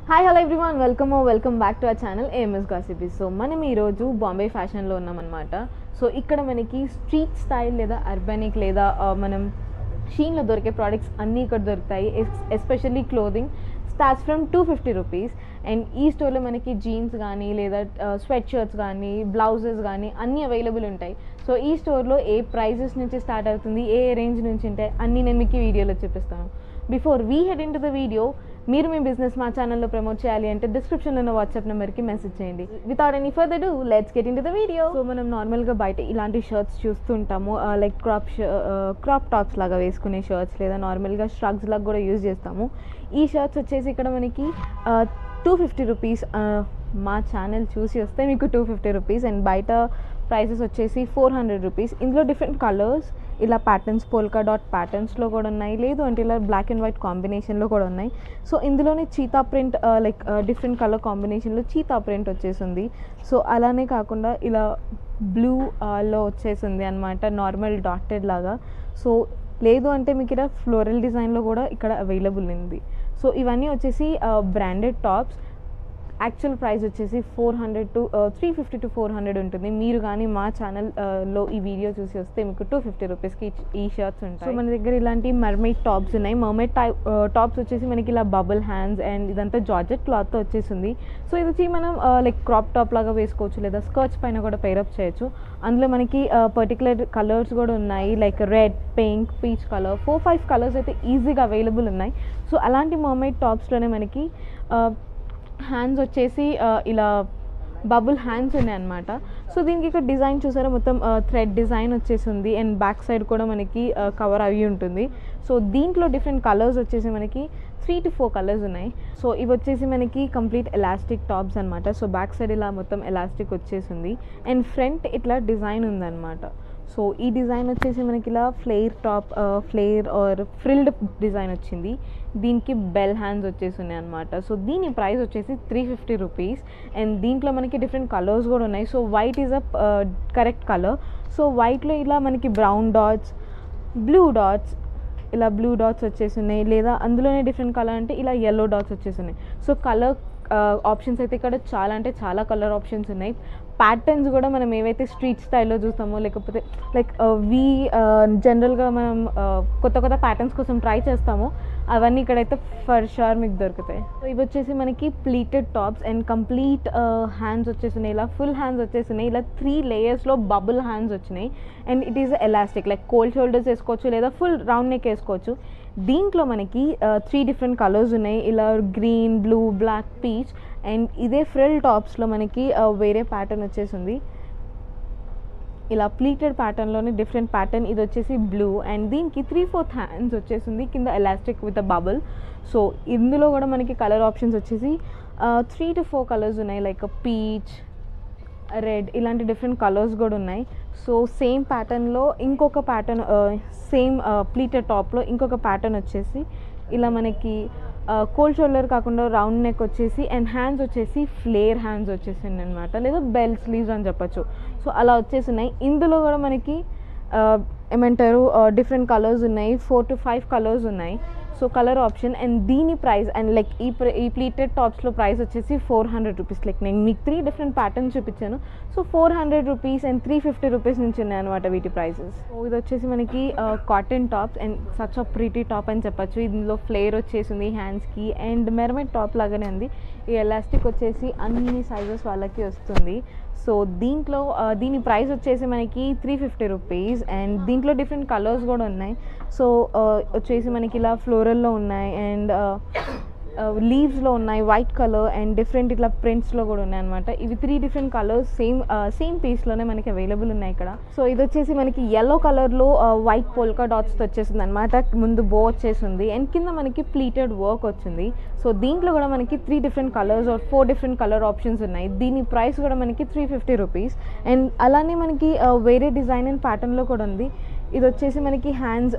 Hi hello everyone welcome back to our channel AMS gossipy. So మనం ఈరోజు బాంబే ఫ్యాషన్లో ఉన్నామన్నమాట. So ఇక్కడ మనకి స్ట్రీట్ స్టైల్ లేదా అర్బానిక్ లేదా మనం షీన్లో దొరికే ప్రోడక్ట్స్ అన్నీ ఇక్కడ దొరుకుతాయి. Especially clothing starts from 250 rupees. And ఈ స్టోర్లో మనకి జీన్స్ కానీ లేదా స్వెట్ షర్ట్స్ కానీ బ్లౌజెస్ కానీ అన్నీ అవైలబుల్ ఉంటాయి. సో ఈ స్టోర్లో ఏ ప్రైజెస్ నుంచి స్టార్ట్ అవుతుంది, ఏ రేంజ్ నుంచి ఉంటాయి అన్నీ నేను మీకు ఈ వీడియోలో చూపిస్తాను. Before we had in to the video, మీరు మీ బిజినెస్ మా ఛానల్లో ప్రమోట్ చేయాలి అంటే డిస్క్రిప్షన్లో ఉన్న వాట్సాప్ నెంబర్కి మెసేజ్ చేయండి. Without any further do let's get in to the video. So మనం నార్మల్గా బయట ఇలాంటి షర్ట్స్ చూస్తుంటాము, లైక్ క్రాప్ టాప్స్ లాగా వేసుకునే షర్ట్స్ లేదా నార్మల్గా స్ట్రగ్స్ లాగా కూడా యూజ్ చేస్తాము. ఈ షర్ట్స్ వచ్చేసి ఇక్కడ మనకి 250 రూపీస్. మా ఛానల్ చూసి వస్తే మీకు 250 రూపీస్. అండ్ బయట ప్రైసెస్ వచ్చేసి 400 రూపీస్. ఇందులో డిఫరెంట్ కలర్స్ ఇలా ప్యాటర్న్స్, పోల్కా డాట్ ప్యాటర్న్స్లో కూడా ఉన్నాయి, లేదు అంటే ఇలా బ్లాక్ అండ్ వైట్ కాంబినేషన్లో కూడా ఉన్నాయి. సో ఇందులోనే cheetah print, like different colour కాంబినేషన్లో చీతా ప్రింట్ వచ్చేసింది. సో అలానే కాకుండా ఇలా బ్లూలో వచ్చేసింది అనమాట, నార్మల్ డాటెడ్ లాగా. సో లేదు అంటే మీకు ఇక్కడ ఫ్లోరల్ డిజైన్లో కూడా ఇక్కడ అవైలబుల్ ఉంది. సో ఇవన్నీ వచ్చేసి బ్రాండెడ్ టాప్స్. యాక్చువల్ ప్రైస్ వచ్చేసి 350 to 400 ఉంటుంది. మీరు కానీ మా ఛానల్లో ఈ వీడియో చూసి వస్తే మీకు 250 రూపీస్కి ఈ షర్ట్స్ ఉంటాయి. సో మన దగ్గర ఇలాంటి మర్మైడ్ టాప్స్ ఉన్నాయి. మర్మైడ్ టాప్స్ వచ్చేసి మనకి ఇలా బబుల్ హ్యాండ్స్ అండ్ ఇదంతా జార్జెట్ క్లాత్తో వచ్చేసింది. సో ఇది వచ్చి మనం లైక్ క్రాప్ టాప్ లాగా వేసుకోవచ్చు లేదా స్కర్ట్స్ పైన కూడా పేరప్ చేయొచ్చు. అందులో మనకి పర్టికులర్ కలర్స్ కూడా ఉన్నాయి, like red, pink, peach colour, 4-5 colours అయితే ఈజీగా అవైలబుల్ ఉన్నాయి. సో అలాంటి మర్మైడ్ టాప్స్లోనే మనకి హ్యాండ్స్ వచ్చేసి ఇలా బబుల్ హ్యాండ్స్ ఉన్నాయన్నమాట. సో దీనికి ఇక్కడ డిజైన్ చూసారా, మొత్తం థ్రెడ్ డిజైన్ వచ్చేసింది అండ్ బ్యాక్ సైడ్ కూడా మనకి కవర్ అవి ఉంటుంది. సో దీంట్లో డిఫరెంట్ కలర్స్ వచ్చేసి మనకి 3 to 4 కలర్స్ ఉన్నాయి. సో ఇవి వచ్చేసి మనకి కంప్లీట్ ఎలాస్టిక్ టాప్స్ అనమాట. సో బ్యాక్ సైడ్ ఇలా మొత్తం ఎలాస్టిక్ వచ్చేసింది అండ్ ఫ్రంట్ ఇట్లా డిజైన్ ఉందన్నమాట. సో ఈ డిజైన్ వచ్చేసి మనకి ఇలా ఫ్లేర్ ఆర్ ఫ్రిల్డ్ డిజైన్ వచ్చింది. దీనికి బెల్ హ్యాండ్స్ వచ్చేసి ఉన్నాయి అనమాట. సో దీని ప్రైస్ వచ్చేసి 350 రూపీస్. అండ్ దీంట్లో మనకి డిఫరెంట్ కలర్స్ కూడా ఉన్నాయి. So white is a correct colour. So వైట్లో ఇలా మనకి బ్రౌన్ డాట్స్, బ్లూ డాట్స్ వచ్చేసి ఉన్నాయి, లేదా అందులోనే డిఫరెంట్ కలర్ అంటే ఇలా యెల్లో డాట్స్ వచ్చేసి ఉన్నాయి. సో కలర్ ఆప్షన్స్ అయితే ఇక్కడ చాలా కలర్ ఆప్షన్స్ ఉన్నాయి. ప్యాటర్న్స్ కూడా మనం ఏవైతే స్ట్రీట్ స్టైల్లో చూస్తామో లేకపోతే లైక్ జనరల్గా మనం కొత్త ప్యాటర్న్స్ కోసం ట్రై చేస్తామో అవన్నీ ఇక్కడైతే ఫర్ షూర్ మీకు దొరుకుతాయి. సో ఇవి వచ్చేసి మనకి pleated tops and complete hands వచ్చేసినాయి, ఇలా ఫుల్ హ్యాండ్స్ వచ్చేసినాయి, ఇలా 3 లేయర్స్లో బబుల్ హ్యాండ్స్ వచ్చినాయి. And it is elastic, like cold shoulders వేసుకోవచ్చు లేదా ఫుల్ రౌండ్ నెక్ వేసుకోవచ్చు. దీంట్లో మనకి 3 డిఫరెంట్ కలర్స్ ఉన్నాయి, ఇలా green, blue, black, peach. And ఇదే ఫ్రిల్ టాప్స్లో మనకి వేరే ప్యాటర్న్ వచ్చేసింది, ఇలా ప్లీటెడ్ ప్యాటర్న్లోనే డిఫరెంట్ ప్యాటర్న్. ఇది వచ్చేసి బ్లూ అండ్ దీనికి 3/4 హ్యాండ్స్ వచ్చేసింది, కింద elastic with a bubble. So ఇందులో కూడా మనకి కలర్ ఆప్షన్స్ వచ్చేసి 3 to 4 కలర్స్ ఉన్నాయి, లైక్ పీచ్, రెడ్, ఇలాంటి డిఫరెంట్ కలర్స్ కూడా ఉన్నాయి. సో సేమ్ ప్యాటర్న్లో ఇంకొక ప్యాటర్న్, సేమ్ ప్లీటెడ్ టాప్లో ఇంకొక ప్యాటర్న్ వచ్చేసి ఇలా మనకి కోల్డ్ షోల్డర్ కాకుండా రౌండ్ నెక్ వచ్చేసి అండ్ హ్యాండ్స్ వచ్చేసి ఫ్లేర్ హ్యాండ్స్ వచ్చేసింది అనమాట, లేదా బెల్ స్లీవ్స్ అని చెప్పచ్చు. సో అలా వచ్చేసినాయి. ఇందులో కూడా మనకి ఏమంటారు డిఫరెంట్ కలర్స్ ఉన్నాయి, 4 to 5 కలర్స్ ఉన్నాయి. So colour option. అండ్ దీని ప్రైస్ అండ్ లైక్ ఈ ప్లీటెడ్ టాప్స్లో ప్రైస్ వచ్చేసి 400 రూపీస్. లైక్ నేను మీకు 3 డిఫరెంట్ ప్యాటర్న్స్ చూపించాను. సో 400 రూపీస్ అండ్ 350 రూపీస్ నుంచి ఉన్నాయి అనమాట వీటి ప్రైసెస్. సో ఇది వచ్చేసి మనకి cotton tops and such a pretty top అని చెప్పచ్చు. ఇందులో ఫ్లేర్ వచ్చేసింది హ్యాండ్స్కి అండ్ మెర్మైడ్ టాప్ లాగానే ఉంది. ఈ ఎలాస్టిక్ వచ్చేసి అన్ని సైజెస్ వాళ్ళకి వస్తుంది. సో దీని ప్రైస్ వచ్చేసి మనకి 350 రూపీస్. అండ్ దీంట్లో డిఫరెంట్ కలర్స్ కూడా ఉన్నాయి. సో వచ్చేసి మనకి ఇలా ఫ్లోరల్లో ఉన్నాయి అండ్ లీవ్స్లో ఉన్నాయి, వైట్ కలర్ అండ్ డిఫరెంట్ ఇట్లా ప్రింట్స్లో కూడా ఉన్నాయి అనమాట. ఇవి 3 డిఫరెంట్ కలర్స్ సేమ్ పీస్లోనే మనకి అవైలబుల్ ఉన్నాయి ఇక్కడ. సో ఇది వచ్చేసి మనకి ఎల్లో కలర్లో వైట్ పోల్కా డాట్స్తో వచ్చేసింది అనమాట. ముందు బో వచ్చేసింది అండ్ కింద మనకి ప్లీటెడ్ వర్క్ వచ్చింది. సో దీంట్లో కూడా మనకి 3 different colours or 4 different colour options ఉన్నాయి. దీని ప్రైస్ కూడా మనకి 350 రూపీస్. అండ్ అలానే మనకి వేరే డిజైన్ అండ్ ప్యాటర్న్లో కూడా ఉంది. ఇది వచ్చేసి మనకి హ్యాండ్స్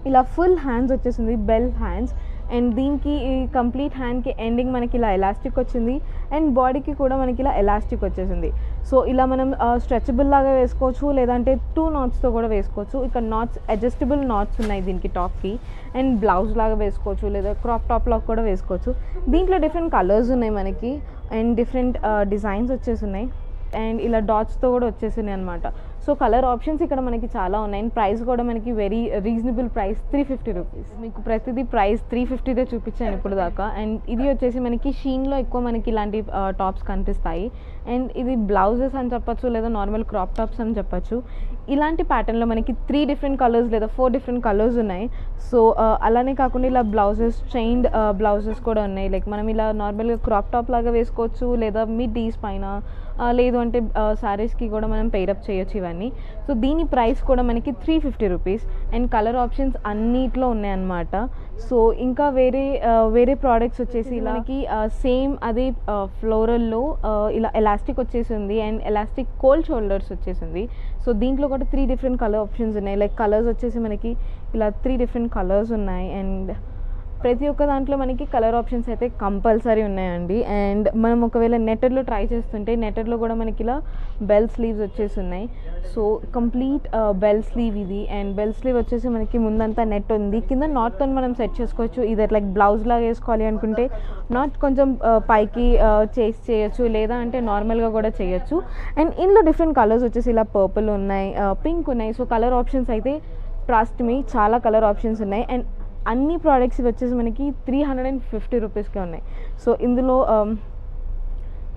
ఇలా ఫుల్ హ్యాండ్స్ వచ్చేసింది, బెల్ హ్యాండ్స్. అండ్ దీనికి ఈ కంప్లీట్ హ్యాండ్కి ఎండింగ్ మనకి ఇలా ఎలాస్టిక్ వచ్చింది అండ్ బాడీకి కూడా మనకి ఇలా ఎలాస్టిక్ వచ్చేసింది. సో ఇలా మనం స్ట్రెచబుల్ లాగా వేసుకోవచ్చు, లేదంటే 2 నాట్స్తో కూడా వేసుకోవచ్చు. ఇక్కడ నాట్స్ అడ్జస్టబుల్ నాట్స్ ఉన్నాయి దీనికి టాప్కి. అండ్ బ్లౌజ్ లాగా వేసుకోవచ్చు, లేదా క్రాప్ టాప్ లాగా కూడా వేసుకోవచ్చు. దీంట్లో డిఫరెంట్ కలర్స్ ఉన్నాయి మనకి అండ్ డిఫరెంట్ డిజైన్స్ వచ్చేసి ఉన్నాయి అండ్ ఇలా డాట్స్తో కూడా వచ్చేసినాయి అనమాట. సో కలర్ ఆప్షన్స్ ఇక్కడ మనకి చాలా ఉన్నాయి అండ్ ప్రైస్ కూడా మనకి వెరీ రీజనబుల్ ప్రైస్, 350 రూపీస్. మీకు ప్రతిదీ ప్రైస్ 350దే చూపించాను ఇప్పుడు దాకా. అండ్ ఇది వచ్చేసి మనకి షీన్లో ఎక్కువ మనకి ఇలాంటి టాప్స్ కనిపిస్తాయి. అండ్ ఇది బ్లౌజెస్ అని చెప్పచ్చు, లేదా నార్మల్ క్రాప్ టాప్స్ అని చెప్పచ్చు. ఇలాంటి ప్యాటర్న్లో మనకి 3 డిఫరెంట్ కలర్స్ లేదా 4 డిఫరెంట్ కలర్స్ ఉన్నాయి. సో అలానే కాకుండా ఇలా బ్లౌజెస్, చైన్డ్ బ్లౌజెస్ కూడా ఉన్నాయి. లైక్ మనం ఇలా నార్మల్గా క్రాప్ టాప్ లాగా వేసుకోవచ్చు, లేదా మిడ్డీస్ పైన, లేదు అంటే శారీస్కి కూడా మనం పెయిరప్ చేయొచ్చు ఇవన్నీ. సో దీని ప్రైస్ కూడా మనకి 350 రూపీస్ అండ్ కలర్ ఆప్షన్స్ అన్నిట్లో ఉన్నాయన్నమాట. సో ఇంకా వేరే ప్రోడక్ట్స్ వచ్చేసి మనకి సేమ్ అదే ఫ్లోరల్లో ఇలా ఎలాస్టిక్ వచ్చేసింది అండ్ ఎలాస్టిక్ కోల్డ్ షోల్డర్స్ వచ్చేసింది. సో దీంట్లో కూడా 3 డిఫరెంట్ కలర్ ఆప్షన్స్ ఉన్నాయి. లైక్ కలర్స్ వచ్చేసి మనకి ఇలా 3 డిఫరెంట్ కలర్స్ ఉన్నాయి అండ్ ప్రతి ఒక్క దాంట్లో మనకి కలర్ ఆప్షన్స్ అయితే కంపల్సరీ ఉన్నాయండి. అండ్ మనం ఒకవేళ నెట్టర్లో ట్రై చేస్తుంటే నెట్టర్లో కూడా మనకి ఇలా బెల్ స్లీవ్స్ వచ్చేసి ఉన్నాయి. సో కంప్లీట్ బెల్ స్లీవ్ ఇది. అండ్ బెల్ స్లీవ్ వచ్చేసి మనకి ముందంతా నెట్ ఉంది, కింద నాట్తో మనం సెట్ చేసుకోవచ్చు. ఇది లైక్ బ్లౌజ్ లాగా వేసుకోవాలి అనుకుంటే నాట్ కొంచెం పైకి చేయొచ్చు, లేదా అంటే నార్మల్గా కూడా చేయొచ్చు. అండ్ ఇందులో డిఫరెంట్ కలర్స్ వచ్చేసి ఇలా పర్పుల్ ఉన్నాయి, పింక్ ఉన్నాయి. సో కలర్ ఆప్షన్స్ అయితే ట్రస్ట్ మీ చాలా కలర్ ఆప్షన్స్ ఉన్నాయి. అండ్ అన్ని ప్రోడక్ట్స్ వచ్చేసి మనకి 350 రూపీస్కే ఉన్నాయి. సో ఇందులో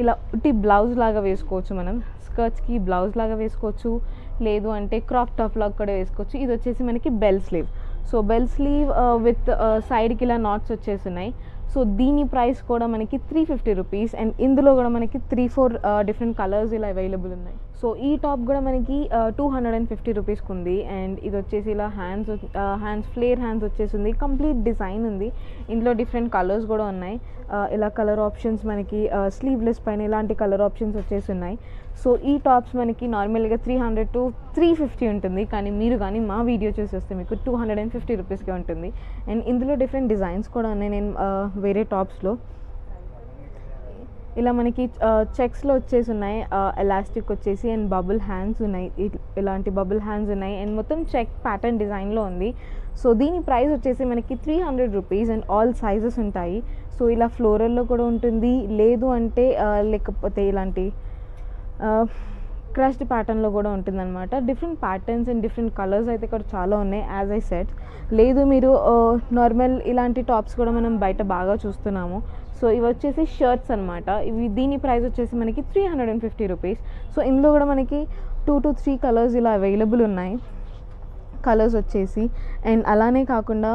ఇలా ఉట్టి బ్లౌజ్ లాగా వేసుకోవచ్చు, మనం స్కర్ట్స్కి బ్లౌజ్ లాగా వేసుకోవచ్చు, లేదు అంటే క్రాప్ టాప్ లాగా కూడా వేసుకోవచ్చు. ఇది వచ్చేసి మనకి bell slew. So bell slew with సైడ్కి ఇలా నాట్స్ వచ్చేసి ఉన్నాయి. సో దీని ప్రైస్ కూడా మనకి 350 రూపీస్ అండ్ ఇందులో కూడా మనకి 3-4 డిఫరెంట్ కలర్స్ ఇలా అవైలబుల్ ఉన్నాయి. సో ఈ టాప్ కూడా మనకి 250 రూపీస్కి ఉంది. అండ్ ఇది వచ్చేసి ఇలా హ్యాండ్స్ ఫ్లేర్ హ్యాండ్స్ వచ్చేసింది, కంప్లీట్ డిజైన్ ఉంది. ఇందులో డిఫరెంట్ కలర్స్ కూడా ఉన్నాయి. ఇలా కలర్ ఆప్షన్స్ మనకి స్లీవ్లెస్ పైన ఇలాంటి కలర్ ఆప్షన్స్ వచ్చేసి ఉన్నాయి. సో ఈ టాప్స్ మనకి నార్మల్గా 300 to 350 ఉంటుంది, కానీ మా వీడియో చూసి వస్తే మీకు 250 రూపీస్కే ఉంటుంది. అండ్ ఇందులో డిఫరెంట్ డిజైన్స్ కూడా ఉన్నాయి. నేను వేరే టాప్స్లో ఇలా మనకి చెక్స్లో వచ్చేసి ఉన్నాయి, ఎలాస్టిక్ వచ్చేసి అండ్ బబుల్ హ్యాండ్స్ ఉన్నాయి, ఇలాంటి బబుల్ హ్యాండ్స్ ఉన్నాయి అండ్ మొత్తం చెక్ ప్యాటర్న్ డిజైన్లో ఉంది. సో దీని ప్రైస్ వచ్చేసి మనకి 300 రూపీస్ అండ్ ఆల్ సైజెస్ ఉంటాయి. సో ఇలా ఫ్లోరల్లో కూడా ఉంటుంది, లేదు అంటే లేకపోతే ఇలాంటి క్రష్డ్ ప్యాటర్న్లో కూడా ఉంటుందన్నమాట. Different patterns and different colours అయితే ఇక్కడ చాలా ఉన్నాయి. యాజ్ ఐ సెట్, లేదు మీరు నార్మల్ ఇలాంటి టాప్స్ కూడా మనం బయట బాగా చూస్తున్నాము. సో ఇవి వచ్చేసి షర్ట్స్ అనమాట. దీని ప్రైస్ వచ్చేసి మనకి 350 రూపీస్. సో ఇందులో కూడా మనకి 2 to 3 కలర్స్ ఇలా అవైలబుల్ ఉన్నాయి కలర్స్ వచ్చేసి. అండ్ అలానే కాకుండా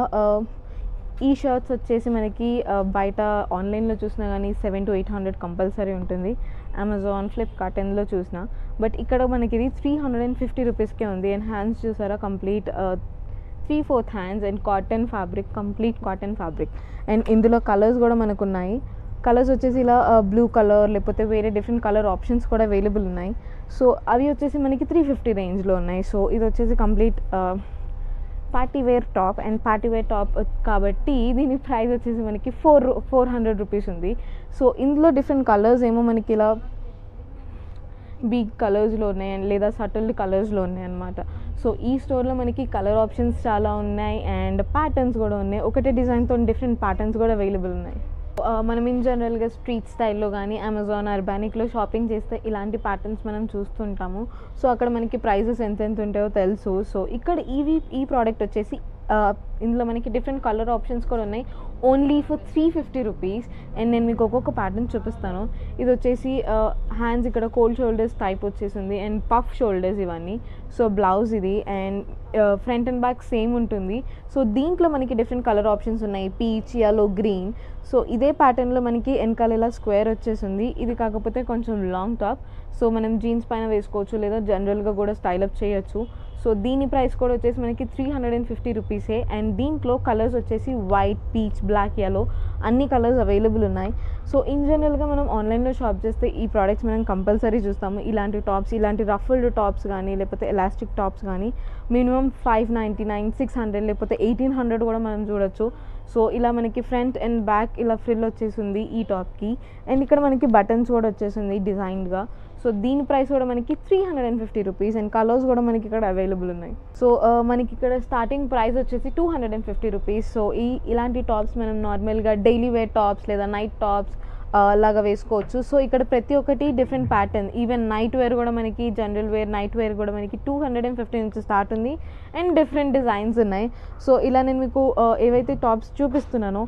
ఈ షర్ట్స్ వచ్చేసి మనకి బయట ఆన్లైన్లో చూసినా కానీ 700 to 800 కంపల్సరీ ఉంటుంది, అమెజాన్, ఫ్లిప్కార్ట్ ఎందులో చూసినా. బట్ ఇక్కడ మనకి ఇది 350 రూపీస్కే ఉంది. అండ్ హ్యాండ్స్ చూసారా, complete 3/4 hands and cotton fabric, complete cotton fabric. And ఇందులో కలర్స్ కూడా మనకు ఉన్నాయి. కలర్స్ వచ్చేసి ఇలా బ్లూ కలర్, లేకపోతే వేరే డిఫరెంట్ కలర్ ఆప్షన్స్ కూడా అవైలబుల్ ఉన్నాయి. సో అవి వచ్చేసి మనకి 350 రేంజ్లో ఉన్నాయి. సో ఇది వచ్చేసి complete party wear top and party wear top కాబట్టి దీని ప్రైస్ వచ్చేసి మనకి 400 రూపీస్ ఉంది. సో ఇందులో డిఫరెంట్ కలర్స్ ఏమో మనకి ఇలా బిగ్ కలర్స్లో ఉన్నాయి అండ్ లేదా సటిల్ కలర్స్లో ఉన్నాయి అన్నమాట. సో ఈ స్టోర్లో మనకి కలర్ ఆప్షన్స్ చాలా ఉన్నాయి అండ్ ప్యాటర్న్స్ కూడా ఉన్నాయి. ఒకటే డిజైన్తో డిఫరెంట్ ప్యాటర్న్స్ కూడా అవైలబుల్ ఉన్నాయి. మనం ఇన్ జనరల్గా స్ట్రీట్ స్టైల్లో కానీ అమెజాన్, అర్బానిక్లో షాపింగ్ చేస్తే ఇలాంటి ప్యాటర్న్స్ మనం చూస్తుంటాము. సో అక్కడ మనకి ప్రైజెస్ ఎంత ఉంటాయో తెలుసు. సో ఇక్కడ ఈ ప్రోడక్ట్ వచ్చేసి ఇందులో మనకి డిఫరెంట్ కలర్ ఆప్షన్స్ కూడా ఉన్నాయి, ఓన్లీ ఫర్ 350 రూపీస్. అండ్ నేను మీకు ఒక్కొక్క ప్యాటర్న్ చూపిస్తాను. ఇది వచ్చేసి హ్యాండ్స్ ఇక్కడ కోల్డ్ షోల్డర్స్ టైప్ వచ్చేసింది అండ్ పఫ్ షోల్డర్స్ ఇవన్నీ. సో బ్లౌజ్ ఇది and front and back same ఉంటుంది. సో దీంట్లో మనకి డిఫరెంట్ కలర్ ఆప్షన్స్ ఉన్నాయి, పీచ్, యెల్లో, గ్రీన్. సో ఇదే ప్యాటర్న్లో మనకి వెనకాల ఇలా స్క్వేర్ వచ్చేసింది. ఇది కాకపోతే కొంచెం లాంగ్ టాప్. సో మనం జీన్స్ పైన వేసుకోవచ్చు, లేదా జనరల్గా కూడా స్టైలప్ చేయొచ్చు. సో దీని ప్రైస్ కూడా వచ్చేసి మనకి 350 రూపీసే. అండ్ దీంట్లో కలర్స్ వచ్చేసి వైట్, పీచ్, బ్లాక్, యెల్లో అన్ని కలర్స్ అవైలబుల్ ఉన్నాయి. సో ఇన్ జనరల్గా మనం ఆన్లైన్లో షాప్ చేస్తే ఈ ప్రోడక్ట్స్ మనం కంపల్సరీ చూస్తాము. ఇలాంటి టాప్స్, ఇలాంటి రఫల్డ్ టాప్స్ కానీ లేకపోతే ఎలాస్టిక్ టాప్స్ కానీ మినిమం 599, 600 లేకపోతే 1800 కూడా మనం చూడొచ్చు. సో ఇలా మనకి ఫ్రంట్ అండ్ బ్యాక్ ఇలా ఫ్రిల్ వచ్చేసింది ఈ టాప్కి. అండ్ ఇక్కడ మనకి బటన్స్ కూడా వచ్చేసింది డిజైన్గా. సో దీని ప్రైస్ కూడా మనకి 350 రూపీస్ అండ్ కలర్స్ కూడా మనకి ఇక్కడ అవైలబుల్ ఉన్నాయి. సో మనకి ఇక్కడ స్టార్టింగ్ ప్రైస్ వచ్చేసి 250 రూపీస్. సో ఇలాంటి టాప్స్ మనం నార్మల్గా డైలీ వేర్ టాప్స్ లేదా నైట్ టాప్స్ లాగా వేసుకోవచ్చు. సో ఇక్కడ ప్రతి ఒక్కటి different pattern, even night wear కూడా మనకి జనరల్ వేర్ నైట్ వేర్ కూడా మనకి 250 నుంచి స్టార్ట్ ఉంది అండ్ డిఫరెంట్ డిజైన్స్ ఉన్నాయి. సో ఇలా నేను మీకు ఏవైతే టాప్స్ చూపిస్తున్నానో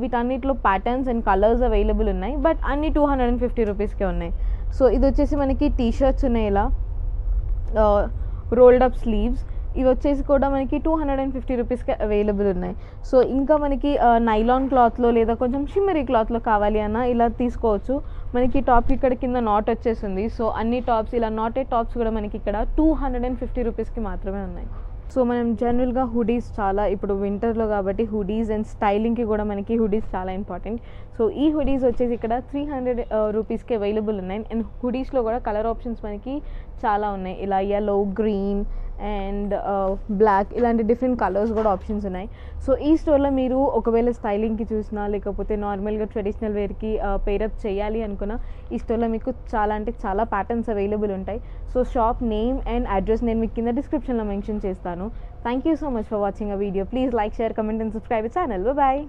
వీటన్నిటిలో ప్యాటర్న్స్ అండ్ కలర్స్ అవైలబుల్ ఉన్నాయి, బట్ అన్ని 250 రూపీస్కే ఉన్నాయి. సో ఇది వచ్చేసి మనకి టీ షర్ట్స్ ఉన్నాయి ఇలా రోల్డ్ అప్ స్లీవ్స్. ఇవి వచ్చేసి కూడా మనకి 250 రూపీస్కి అవైలబుల్ ఉన్నాయి. సో ఇంకా మనకి నైలాన్ క్లాత్లో లేదా కొంచెం షిమ్మరీ క్లాత్లో కావాలి అన్న ఇలా తీసుకోవచ్చు. మనకి టాప్ ఇక్కడ కింద నాట్ వచ్చేసింది. సో అన్ని టాప్స్ ఇలా నాటెడ్ టాప్స్ కూడా మనకి ఇక్కడ 250 రూపీస్కి మాత్రమే ఉన్నాయి. సో మనం జనరల్గా హుడీస్ చాలా ఇప్పుడు వింటర్లో కాబట్టి హుడీస్ అండ్ స్టైలింగ్కి కూడా మనకి హుడీస్ చాలా ఇంపార్టెంట్. సో ఈ హుడీస్ వచ్చేసి ఇక్కడ 300 రూపీస్కి అవైలబుల్ ఉన్నాయి. అండ్ హుడీస్లో కూడా కలర్ ఆప్షన్స్ మనకి చాలా ఉన్నాయి. ఇలా యెల్లో, గ్రీన్ అండ్ బ్లాక్ ఇలాంటి డిఫరెంట్ కలర్స్ కూడా ఆప్షన్స్ ఉన్నాయి. సో ఈ స్టోర్లో మీరు ఒకవేళ స్టైలింగ్కి చూసినా లేకపోతే నార్మల్గా ట్రెడిషనల్ వేర్కి పేరప్ చేయాలి అనుకున్నా ఈ స్టోర్లో మీకు చాలా అంటే చాలా ప్యాటర్న్స్ అవైలబుల్ ఉంటాయి. So shop name and address నేను మీకు కింద డిస్క్రిప్షన్లో మెన్షన్ చేస్తాను. Thank you so much for watching a video. Please like, share, comment and subscribe channel. Bye.